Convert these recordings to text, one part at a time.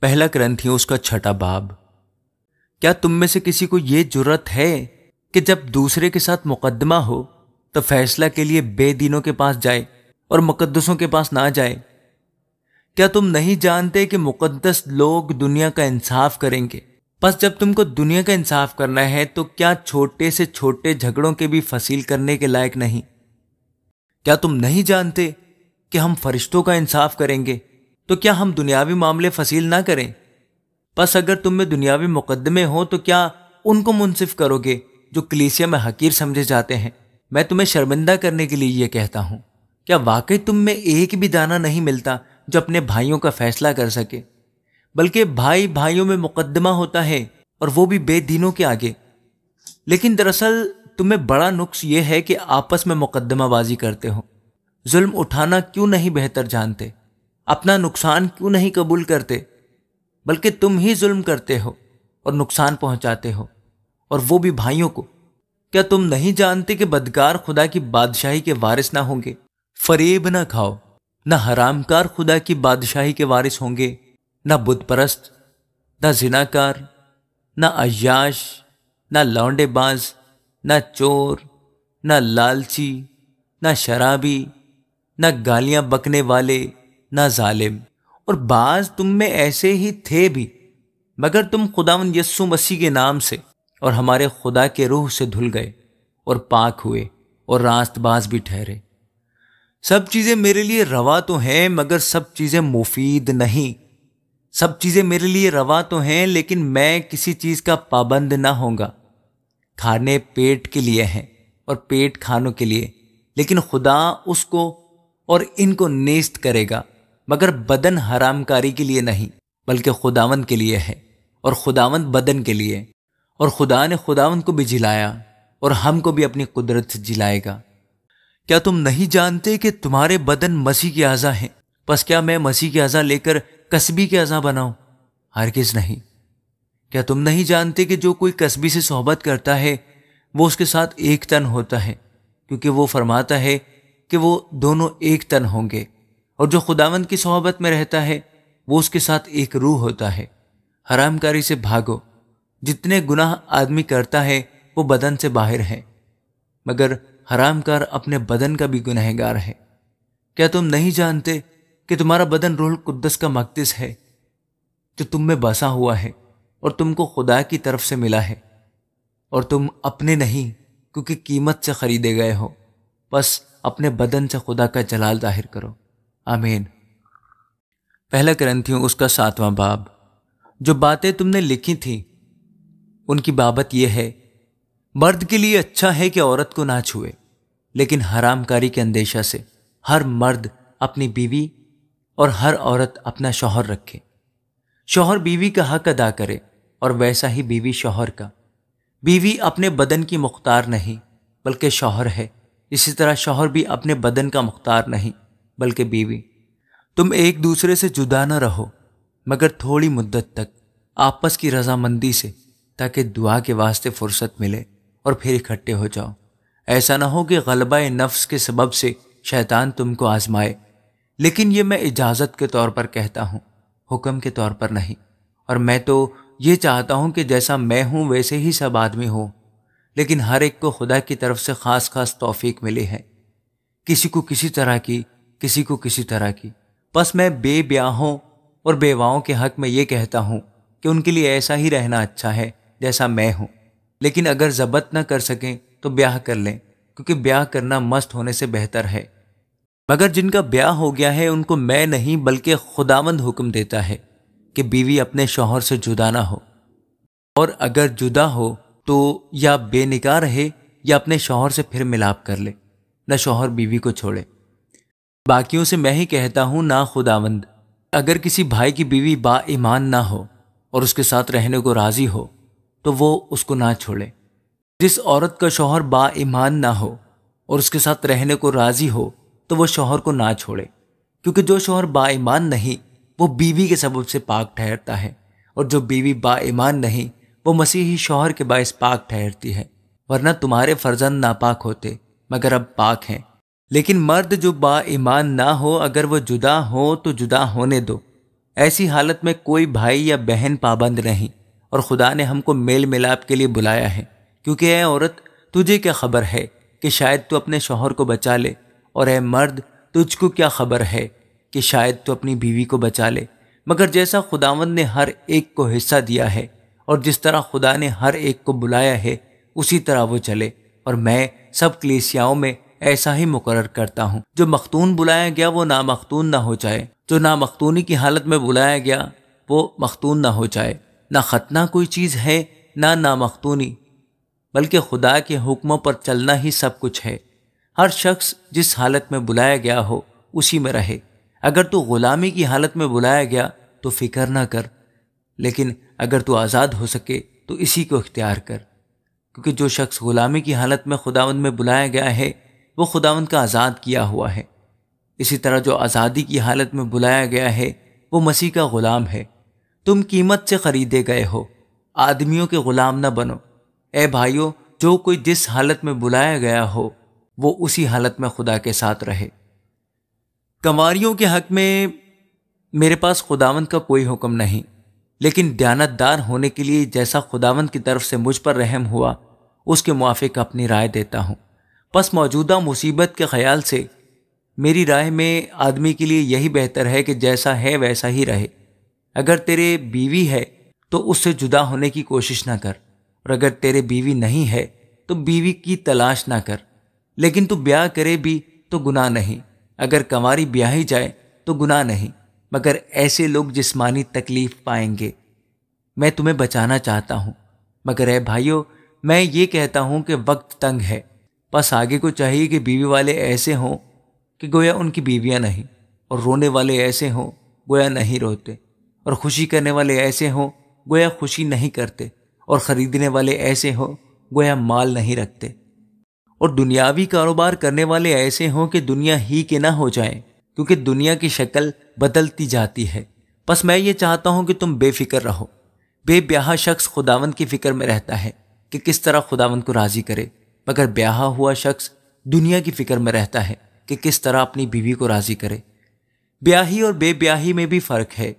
پہلا کرنتھیوں اس کا 6 باب۔ کیا تم میں سے کسی کو یہ جرأت ہے کہ جب دوسرے کے ساتھ مقدمہ ہو تو فیصلہ کے لیے بے دینوں کے پاس جائے اور مقدسوں کے پاس نہ جائے؟ کیا تم نہیں جانتے کہ مقدس لوگ دنیا کا انصاف کریں گے؟ پس جب تم کو دنیا کا انصاف کرنا ہے تو کیا چھوٹے سے چھوٹے جھگڑوں کے بھی فصیل کرنے کے لائق نہیں؟ کیا تم نہیں جانتے کہ ہم فرشتوں کا انصاف کریں گے تو کیا ہم دنیاوی معاملے فصیل نہ کریں؟ پس اگر تم میں دنیاوی مقدمے ہوں تو کیا ان کو منصف کرو گے جو کلیسیا میں حقیر سمجھے جاتے ہیں؟ میں تمہیں شرمندہ کرنے کے لیے یہ کہتا ہوں، کیا واقعی تم میں ایک بھی دانہ نہیں ملتا جو اپنے بھائیوں کا فیصلہ کر سکے؟ بلکہ بھائی بھائیوں میں مقدمہ ہوتا ہے اور وہ بھی بے دینوں کے آگے۔ لیکن دراصل تمہیں بڑا نقص یہ ہے کہ آپس میں مقدمہ بازی کرتے ہو۔ ظلم اٹھانا کیوں نہیں بہتر جانتے؟ اپنا نقصان کیوں نہیں قبول کرتے؟ بلکہ تم ہی ظلم کرتے ہو اور نقصان پہنچاتے ہو، اور وہ بھی بھائیوں کو۔ کیا تم نہیں جانتے کہ بدکار خدا کی بادشاہی کے وارث نہ ہوں گے؟ فریب نہ کھاؤ، نہ حرام کار خدا کی بادشاہی کے وارث ہوں گے، نہ بت پرست، نہ زناکار، نہ عیاش، نہ لونڈے باز، نہ چور، نہ لالچی، نہ شرابی، نہ گالیاں بکنے والے، نہ ظالم۔ اور بعض تم میں ایسے ہی تھے بھی، مگر تم خداوند یسوع مسیح کے نام سے اور ہمارے خدا کے روح سے دھل گئے اور پاک ہوئے اور راست باز بھی ٹھہرے۔ سب چیزیں میرے لیے روا تو ہیں مگر سب چیزیں مفید نہیں۔ سب چیزیں میرے لیے روا تو ہیں لیکن میں کسی چیز کا پابند نہ ہوں گا۔ کھانے پیٹ کے لیے ہیں اور پیٹ کھانوں کے لیے، لیکن خدا اس کو اور ان کو نیست کرے گا، مگر بدن حرام کاری کے لیے نہیں بلکہ خداوند کے لیے ہے، اور خداوند بدن کے لیے۔ اور خدا نے خداوند کو بھی جلایا اور ہم کو بھی اپنی قدرت سے جلائے گا۔ کیا تم نہیں جانتے کہ تمہارے بدن مسیح کے اعضاء ہیں؟ پس کیا میں مسیح کے اعضاء لے کر کسبی کے اعضاء بناؤں؟ ہرگز نہیں۔ کیا تم نہیں جانتے کہ جو کوئی کسبی سے صحبت کرتا ہے وہ اس کے ساتھ ایک تن ہوتا ہے، کیونکہ وہ فرماتا ہے کہ وہ دونوں ایک تن ہوں گے؟ اور جو خداوند کی صحبت میں رہتا ہے وہ اس کے ساتھ ایک روح ہوتا ہے۔ حرام کاری سے بھاگو۔ جتنے گناہ آدمی کرتا ہے وہ بدن سے باہر ہے، مگر حرام کار اپنے بدن کا بھی گنہگار ہے۔ کیا تم نہیں جانتے کہ تمہارا بدن روح القدس کا مقدس ہے جو تم میں بسا ہوا ہے اور تم کو خدا کی طرف سے ملا ہے، اور تم اپنے نہیں کیونکہ قیمت سے خریدے گئے ہو؟ بس اپنے بدن سے خدا کا جلال ظاہر کرو۔ آمین۔ پہلا کرنتھیوں اس کا 7 باب۔ جو باتیں تم نے لکھی تھیں ان کی بابت یہ ہے، مرد کے لیے اچھا ہے کہ عورت کو نہ چھوئے، لیکن حرام کاری کے اندیشہ سے ہر مرد اپنی بیوی اور ہر عورت اپنا شوہر رکھے۔ شوہر بیوی کا حق ادا کرے اور ویسا ہی بیوی شوہر کا۔ بیوی اپنے بدن کی مختار نہیں بلکہ شوہر ہے، اسی طرح شوہر بھی اپنے بدن کا مختار نہیں بلکہ بیوی۔ تم ایک دوسرے سے جدا نہ رہو مگر تھوڑی مدت تک آپس کی رضامندی سے، تاکہ دعا کے واسطے فرصت ملے اور پھر اکٹھے ہو جاؤ۔ ایسا نہ ہو کہ غلبہ نفس کے سبب سے شیطان تم کو آزمائے، لیکن یہ میں اجازت کے طور پر کہتا ہوں، حکم کے طور پر نہیں۔ اور میں تو یہ چاہتا ہوں کہ جیسا میں ہوں ویسے ہی سب آدمی ہوں، لیکن ہر ایک کو خدا کی طرف سے خاص خاص توفیق ملی ہے، کسی کو کسی طرح کی، کسی کو کسی طرح کی۔ پس میں بے بیاہوں اور بیواؤں کے حق میں یہ کہتا ہوں کہ ان کے لیے ایسا ہی رہنا اچھا ہے جیسا میں ہوں، لیکن اگر ضبط نہ کر سکیں تو بیاہ کر لیں، کیونکہ بیاہ کرنا مست ہونے سے بہتر ہے۔ مگر جن کا بیاہ ہو گیا ہے ان کو میں نہیں بلکہ خداوند حکم دیتا ہے کہ بیوی اپنے شوہر سے جدا نہ ہو، اور اگر جدا ہو تو یا بے نکاح رہے یا اپنے شوہر سے پھر ملاپ کر لے، نہ شوہر بیوی کو چھوڑے۔ باقیوں سے میں ہی کہتا ہوں، نہ خداوند، اگر کسی بھائی کی بیوی با ایمان نہ ہو اور اس کے ساتھ رہنے کو راضی ہو تو وہ اس کو نہ چھوڑے۔ جس عورت کا شوہر با ایمان نہ ہو اور اس کے ساتھ رہنے کو راضی ہو تو وہ شوہر کو نہ چھوڑے، کیونکہ جو شوہر با ایمان نہیں وہ بیوی کے سبب سے پاک ٹھہرتا ہے، اور جو بیوی با ایمان نہیں وہ مسیحی شوہر کے باعث پاک ٹھہرتی ہے۔ ورنہ تمہارے فرزند ناپاک ہوتے مگر اب پاک ہیں۔ لیکن مرد جو با ایمان نہ ہو اگر وہ جدا ہو تو جدا ہونے دو، ایسی حالت میں کوئی بھائی یا بہن پابند نہیں، اور خدا نے ہم کو میل ملاپ کے لیے بلایا ہے، کیونکہ اے عورت تجھے کیا خبر ہے کہ شاید تو اپنے شوہر کو بچا لے، اور اے مرد تجھ کو کیا خبر ہے کہ شاید تو اپنی بیوی کو بچا لے۔ مگر جیسا خداوند نے ہر ایک کو حصہ دیا ہے اور جس طرح خدا نے ہر ایک کو بلایا ہے اسی طرح وہ چلے، اور میں سب کلیسیاؤں میں ایسا ہی مقرر کرتا ہوں، جو مختون بلایا گیا وہ نامختون نہ ہو جائے، جو نامختونی کی حالت میں بلایا گیا وہ مختون نہ ہو جائے۔ نہ ختنہ کوئی چیز ہے نہ نامختونی، بلکہ خدا کے حکموں پر چلنا ہی سب کچھ ہے۔ ہر شخص جس حالت میں بلایا گیا ہو اسی میں رہے۔ اگر تو غلامی کی حالت میں بلایا گیا تو فکر نہ کر، لیکن اگر تو آزاد ہو سکے تو اسی کو اختیار کر، کیونکہ جو شخص غلامی کی حالت میں خداوند میں بلایا گیا ہے وہ خداوند کا آزاد کیا ہوا ہے۔ اسی طرح جو آزادی کی حالت میں بلایا گیا ہے وہ مسیح کا غلام ہے۔ تم قیمت سے خریدے گئے ہو، آدمیوں کے غلام نہ بنو۔ اے بھائیو، جو کوئی جس حالت میں بلایا گیا ہو وہ اسی حالت میں خدا کے ساتھ رہے۔ کنواریوں کے حق میں میرے پاس خداوند کا کوئی حکم نہیں، لیکن دیانتدار ہونے کے لیے جیسا خداوند کی طرف سے مجھ پر رحم ہوا اس کے موافق اپنی رائے دیتا ہوں۔ پس موجودہ مصیبت کے خیال سے میری رائے میں آدمی کے لیے یہی بہتر ہے کہ جیسا ہے ویسا ہی رہے۔ اگر تیرے بیوی ہے تو اس سے جدا ہونے کی کوشش نہ کر، اور اگر تیرے بیوی نہیں ہے تو بیوی کی تلاش نہ کر، لیکن تو بیاہ کرے بھی تو گناہ نہیں۔ اگر کنواری بیاہی جائے تو گناہ نہیں، مگر ایسے لوگ جسمانی تکلیف پائیں گے۔ میں تمہیں بچانا چاہتا ہوں، مگر اے بھائیو میں یہ کہتا ہوں کہ وقت تنگ ہے، پس آگے کو چاہیے کہ بیوی والے ایسے ہوں کہ گویا ان کی بیویاں نہیں، اور رونے والے ایسے ہوں گویا نہیں روتے، اور خوشی کرنے والے ایسے ہوں گویا خوشی نہیں کرتے، اور خریدنے والے ایسے ہوں گویا مال نہیں رکھتے، اور دنیاوی کاروبار کرنے والے ایسے ہوں کہ دنیا ہی کے نہ ہو جائیں، کیونکہ دنیا کی شکل بدلتی جاتی ہے۔ پس میں یہ چاہتا ہوں کہ تم بے فکر رہو۔ بے بیاہ شخص خداوند کی فکر میں رہتا ہے کہ کس طرح خداوند کو راضی کرے، مگر بیاہ ہوا شخص دنیا کی فکر میں رہتا ہے کہ کس طرح اپنی بیوی کو راضی کرے۔ بیاہی اور بے بیاہی میں بھی فرق ہے۔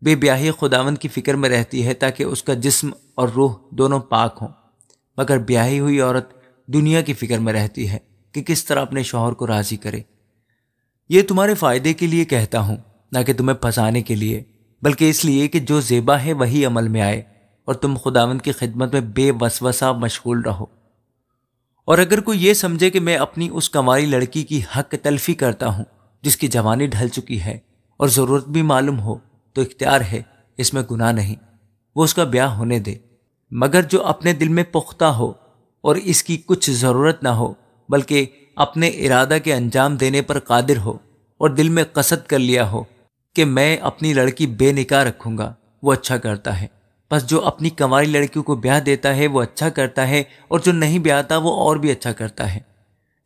بے بیاہی خداوند کی فکر میں رہتی ہے تاکہ اس کا جسم اور روح دونوں پاک ہوں، مگر بیاہی ہوئی عورت دنیا کی فکر میں رہتی ہے کہ کس طرح اپنے شوہر کو راضی کرے۔ یہ تمہارے فائدے کے لیے کہتا ہوں، نہ کہ تمہیں پھنسانے کے لیے، بلکہ اس لیے کہ جو زیبا ہے وہی عمل میں آئے، اور تم خداوند کی خدمت میں بے وسوسہ مشغول رہو۔ اور اگر کوئی یہ سمجھے کہ میں اپنی اس کنواری لڑکی کی حق تلفی کرتا ہوں جس کی جوانی ڈھل چکی ہے اور ضرورت بھی معلوم ہو، تو اختیار ہے، اس میں گناہ نہیں، وہ اس کا بیاہ ہونے دے۔ مگر جو اپنے دل میں پختہ ہو اور اس کی کچھ ضرورت نہ ہو، بلکہ اپنے ارادہ کے انجام دینے پر قادر ہو اور دل میں قصد کر لیا ہو کہ میں اپنی لڑکی بے نکاح رکھوں گا، وہ اچھا کرتا ہے۔ پس جو اپنی کنواری لڑکیوں کو بیاہ دیتا ہے وہ اچھا کرتا ہے، اور جو نہیں بیاہتا وہ اور بھی اچھا کرتا ہے۔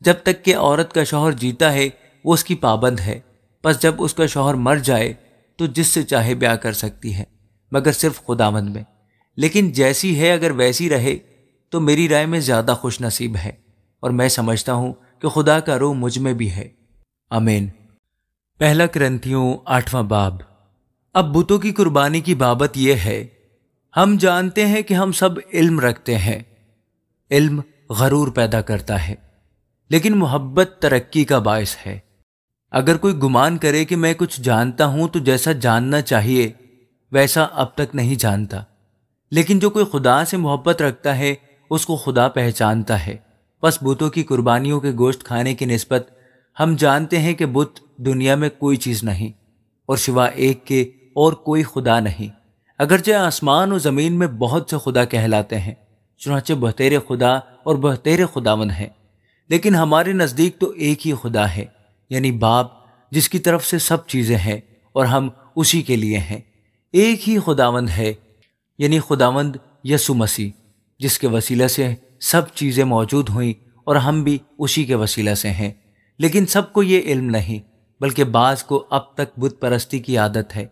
جب تک کہ عورت کا شوہر جیتا ہے وہ اس کی پابند ہے، پس جب اس کا شوہر مر جائے تو جس سے چاہے بیاہ کر سکتی ہے، مگر صرف خداوند میں۔ لیکن جیسی ہے اگر ویسی رہے تو میری رائے میں زیادہ خوش نصیب ہے، اور میں سمجھتا ہوں کہ خدا کا روح مجھ میں بھی ہے۔ آمین۔ پہلا کرنتھیوں 8واں باب۔ اب بتوں کی قربانی کی بابت یہ ہے، ہم جانتے ہیں کہ ہم سب علم رکھتے ہیں۔ علم غرور پیدا کرتا ہے، لیکن محبت ترقی کا باعث ہے۔ اگر کوئی گمان کرے کہ میں کچھ جانتا ہوں تو جیسا جاننا چاہیے ویسا اب تک نہیں جانتا، لیکن جو کوئی خدا سے محبت رکھتا ہے اس کو خدا پہچانتا ہے۔ پس بتوں کی قربانیوں کے گوشت کھانے کی نسبت ہم جانتے ہیں کہ بت دنیا میں کوئی چیز نہیں، اور سوا ایک کے اور کوئی خدا نہیں۔ اگرچہ آسمان و زمین میں بہت سے خدا کہلاتے ہیں، چنانچہ بہتیرے خدا اور بہتیرے خداوند ہیں، لیکن ہمارے نزدیک تو ایک ہی خدا ہے، یعنی باپ، جس کی طرف سے سب چیزیں ہیں اور ہم اسی کے لیے ہیں۔ ایک ہی خداوند ہے، یعنی خداوند یسوع مسیح، جس کے وسیلہ سے سب چیزیں موجود ہوئیں اور ہم بھی اسی کے وسیلہ سے ہیں۔ لیکن سب کو یہ علم نہیں، بلکہ بعض کو اب تک بت پرستی کی عادت ہے،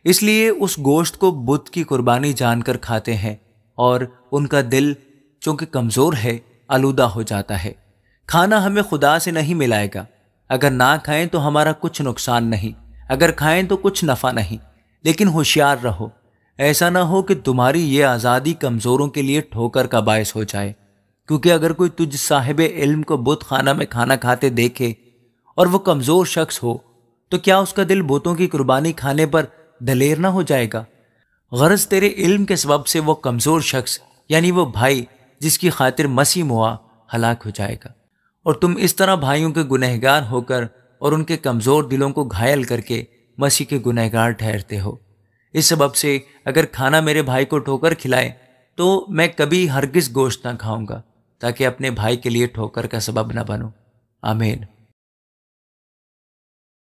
اس لیے اس گوشت کو بت کی قربانی جان کر کھاتے ہیں، اور ان کا دل چونکہ کمزور ہے آلودہ ہو جاتا ہے۔ کھانا ہمیں خدا سے نہیں ملائے گا، اگر نہ کھائیں تو ہمارا کچھ نقصان نہیں، اگر کھائیں تو کچھ نفع نہیں، لیکن ہوشیار رہو، ایسا نہ ہو کہ تمہاری یہ آزادی کمزوروں کے لیے ٹھوکر کا باعث ہو جائے، کیونکہ اگر کوئی تجھ صاحب علم کو بت خانہ میں کھانا کھاتے دیکھے اور وہ کمزور شخص ہو تو کیا اس کا دل بتوں کی قربانی کھانے پر دلیر نہ ہو جائے گا؟ غرض تیرے علم کے سبب سے وہ کمزور شخص یعنی وہ بھائی جس کی خاطر مسیح موا ہلاک ہو جائے گا، اور تم اس طرح بھائیوں کے گنہگار ہو کر اور ان کے کمزور دلوں کو گھائل کر کے مسیح کے گنہگار ٹھہرتے ہو۔ اس سبب سے اگر کھانا میرے بھائی کو ٹھوکر کھلائے تو میں کبھی ہرگز گوشت نہ کھاؤں گا، تاکہ اپنے بھائی کے لیے ٹھوکر کا سبب نہ بنوں۔ آمین۔